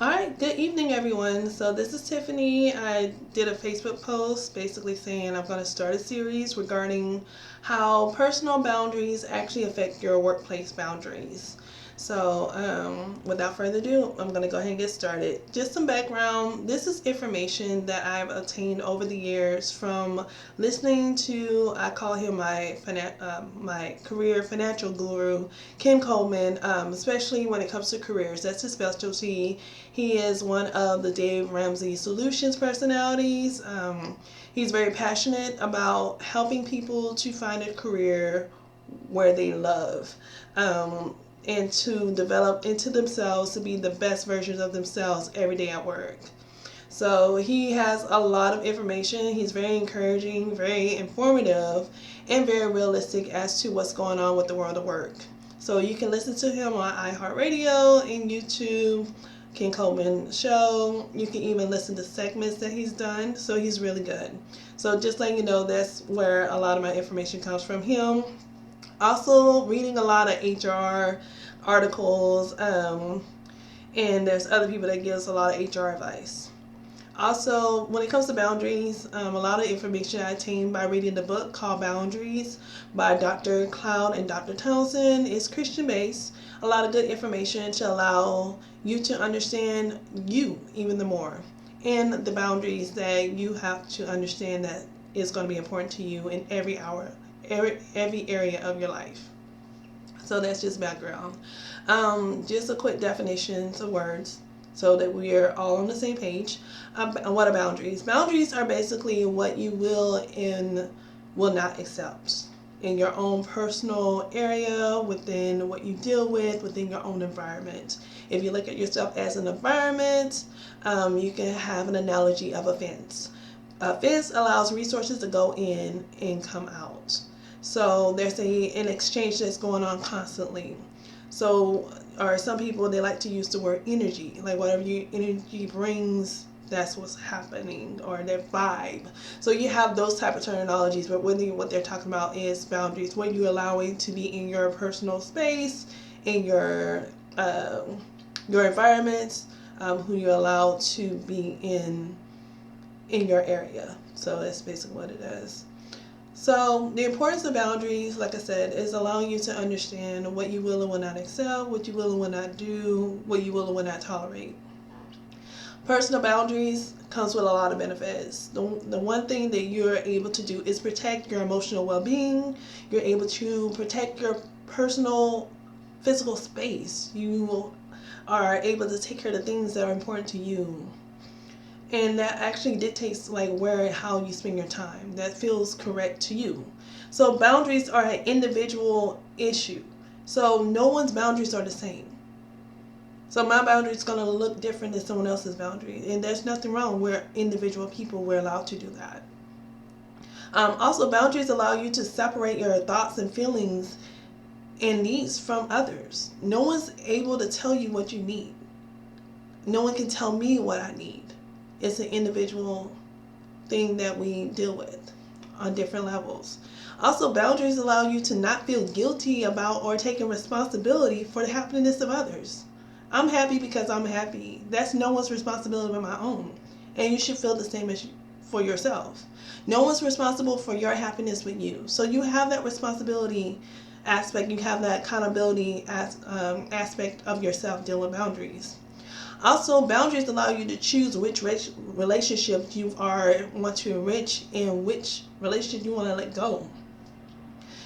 All right, good evening, everyone. So, this is Tiffany. I did a Facebook post basically saying I'm going to start a series regarding how personal boundaries actually affect your workplace boundaries. So, without further ado, I'm going to go ahead and get started. Just some background, this is information that I've obtained over the years from listening to, I call him my career financial guru, Ken Coleman, especially when it comes to careers. That's his specialty. He is one of the Dave Ramsey Solutions personalities. He's very passionate about helping people to find a career where they love. And to develop into themselves to be the best versions of themselves every day at work. So he has a lot of information. He's very encouraging, very informative, and very realistic as to what's going on with the world of work. So you can listen to him on iHeartRadio and YouTube, Ken Coleman Show. You can even listen to segments that he's done. So he's really good. So just letting you know, that's where a lot of my information comes from him. Also, reading a lot of HR articles, and there's other people that give us a lot of HR advice. Also, when it comes to boundaries, a lot of information I attained by reading the book called Boundaries by Dr. Cloud and Dr. Townsend is Christian based. A lot of good information to allow you to understand you even the more, and the boundaries that you have to understand that is going to be important to you in every area of your life. So that's just background. Just a quick definitions of words so that we are all on the same page. What are boundaries? Boundaries are basically what you will and will not accept in your own personal area, within what you deal with, within your own environment. If you look at yourself as an environment, you can have an analogy of a fence. A fence allows resources to go in and come out. So there's an exchange that's going on constantly. So, or some people, they like to use the word energy, like whatever your energy brings, that's what's happening, or their vibe. So you have those type of terminologies, but really what they're talking about is boundaries, what you allow it to be in your personal space, in your environment, who you allow to be in your area. So that's basically what it is. So the importance of boundaries, like I said, is allowing you to understand what you will and will not accept, what you will and will not do, what you will and will not tolerate. Personal boundaries comes with a lot of benefits. The one thing that you're able to do is protect your emotional well-being. You're able to protect your personal physical space. You are able to take care of the things that are important to you. And that actually dictates like where and how you spend your time. That feels correct to you. So boundaries are an individual issue. So no one's boundaries are the same. So my boundary is going to look different than someone else's boundary. And there's nothing wrong. We're individual people. We're allowed to do that. Also, boundaries allow you to separate your thoughts and feelings and needs from others. No one's able to tell you what you need. No one can tell me what I need. It's an individual thing that we deal with on different levels. Also, boundaries allow you to not feel guilty about or taking responsibility for the happiness of others. I'm happy because I'm happy. That's no one's responsibility but my own. And you should feel the same as for yourself. No one's responsible for your happiness but you. So you have that responsibility aspect. You have that accountability aspect of yourself dealing with boundaries. Also, boundaries allow you to choose which relationships you want to enrich and which relationship you want to let go.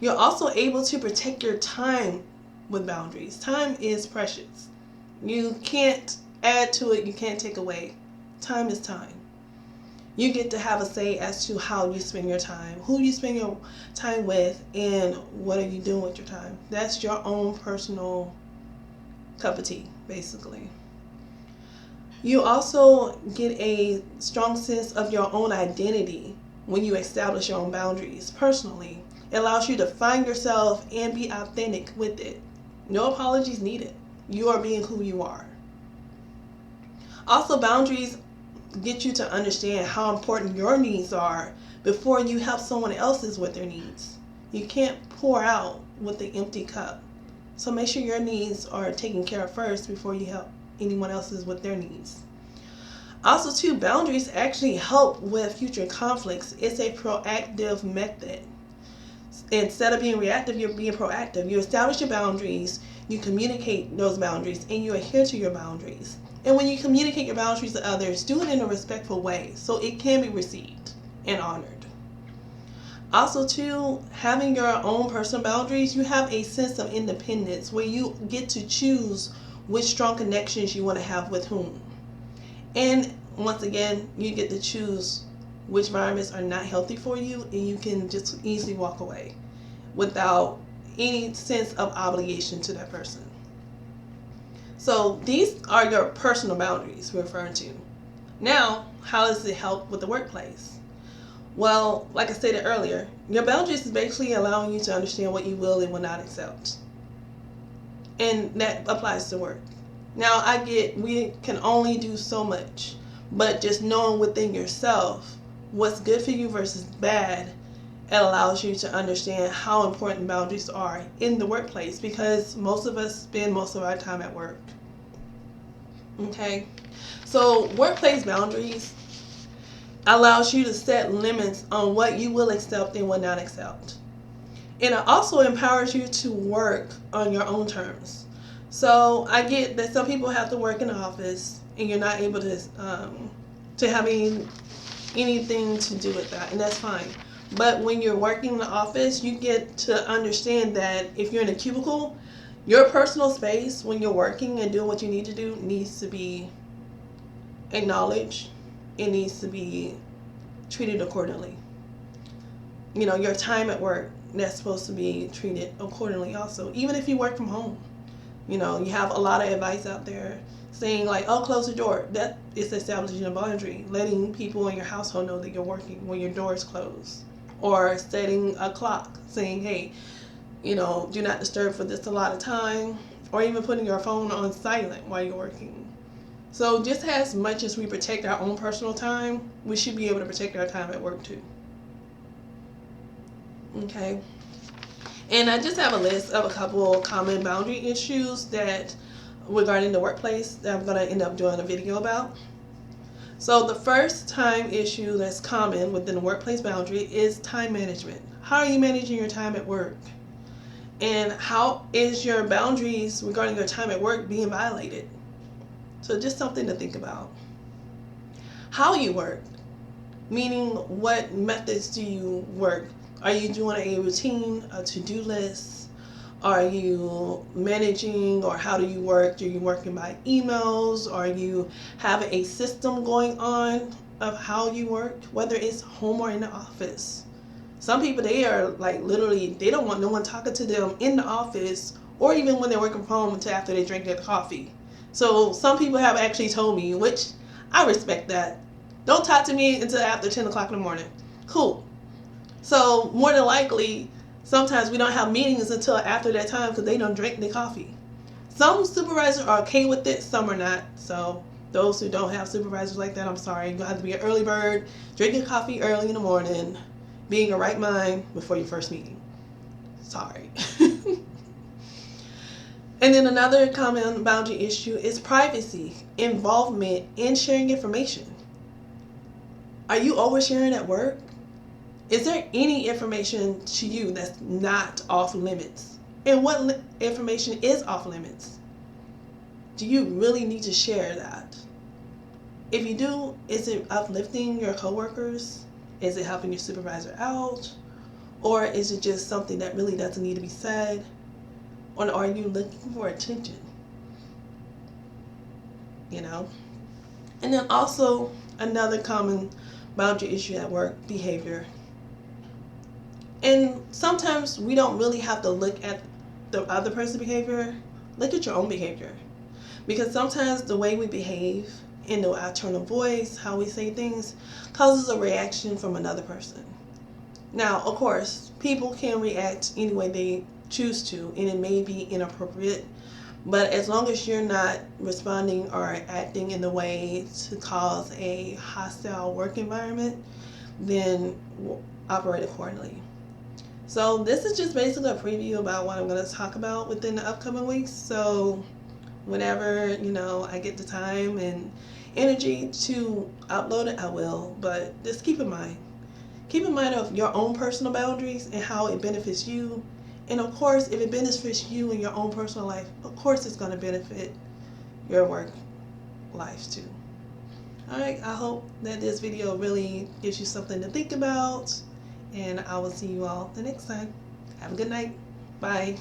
You're also able to protect your time with boundaries. Time is precious. You can't add to it, you can't take away. Time is time. You get to have a say as to how you spend your time, who you spend your time with, and what are you doing with your time. That's your own personal cup of tea, basically. You also get a strong sense of your own identity when you establish your own boundaries personally. It allows you to find yourself and be authentic with it. No apologies needed. You are being who you are. Also, boundaries get you to understand how important your needs are before you help someone else's with their needs. You can't pour out with the empty cup. So make sure your needs are taken care of first before you help anyone else's with their needs. Also, too, boundaries actually help with future conflicts. It's a proactive method. Instead of being reactive, you're being proactive. You establish your boundaries, you communicate those boundaries, and you adhere to your boundaries. And when you communicate your boundaries to others, do it in a respectful way so it can be received and honored. Also, too, having your own personal boundaries, you have a sense of independence where you get to choose which strong connections you want to have with whom. And once again, you get to choose which environments are not healthy for you, and you can just easily walk away without any sense of obligation to that person. So these are your personal boundaries we're referring to. Now, how does it help with the workplace? Well, like I stated earlier, your boundaries is basically allowing you to understand what you will and will not accept. And that applies to work. Now, I get we can only do so much, but just knowing within yourself what's good for you versus bad, it allows you to understand how important boundaries are in the workplace, because most of us spend most of our time at work. Okay, so workplace boundaries allows you to set limits on what you will accept and will not accept. And it also empowers you to work on your own terms. So I get that some people have to work in the office and you're not able to have anything to do with that, and that's fine. But when you're working in the office, you get to understand that if you're in a cubicle, your personal space when you're working and doing what you need to do needs to be acknowledged. It needs to be treated accordingly. You know, your time at work, that's supposed to be treated accordingly also. Even if you work from home, you know, you have a lot of advice out there saying like, oh, close the door. That is establishing a boundary, letting people in your household know that you're working when your door is closed. Or setting a clock saying, hey, you know, do not disturb for this allotted time. Or even putting your phone on silent while you're working. So just as much as we protect our own personal time, we should be able to protect our time at work too. Okay. And I just have a list of a couple common boundary issues that regarding the workplace that I'm going to end up doing a video about. So the first time issue that's common within the workplace boundary is time management. How are you managing your time at work? And how is your boundaries regarding your time at work being violated? So just something to think about. How you work, meaning what methods do you work? Are you doing a routine, a to-do list? Are you managing, or how do you work? Are you working by emails? Are you having a system going on of how you work, whether it's home or in the office? Some people, they are like literally, they don't want no one talking to them in the office or even when they're working from home until after they drink their coffee. So some people have actually told me, which I respect that. Don't talk to me until after 10 o'clock in the morning. Cool. So more than likely, sometimes we don't have meetings until after that time because they don't drink their coffee. Some supervisors are okay with it, some are not. So those who don't have supervisors like that, I'm sorry. You're going to have to be an early bird, drinking coffee early in the morning, being a right mind before your first meeting. Sorry. And then another common boundary issue is privacy, involvement in sharing information. Are you oversharing at work? Is there any information to you that's not off limits? And what information is off limits? Do you really need to share that? If you do, is it uplifting your coworkers? Is it helping your supervisor out? Or is it just something that really doesn't need to be said? Or are you looking for attention? You know? And then also another common boundary issue at work, behavior. And sometimes we don't really have to look at the other person's behavior. Look at your own behavior. Because sometimes the way we behave, and our tone of voice, how we say things, causes a reaction from another person. Now, of course, people can react any way they choose to, and it may be inappropriate. But as long as you're not responding or acting in the way to cause a hostile work environment, then operate accordingly. So this is just basically a preview about what I'm going to talk about within the upcoming weeks. So Whenever, you know, I get the time and energy to upload it, I will. But just keep in mind. Keep in mind of your own personal boundaries and how it benefits you. And of course, if it benefits you in your own personal life, of course it's going to benefit your work life too. Alright, I hope that this video really gives you something to think about. And I will see you all the next time. Have a good night. Bye.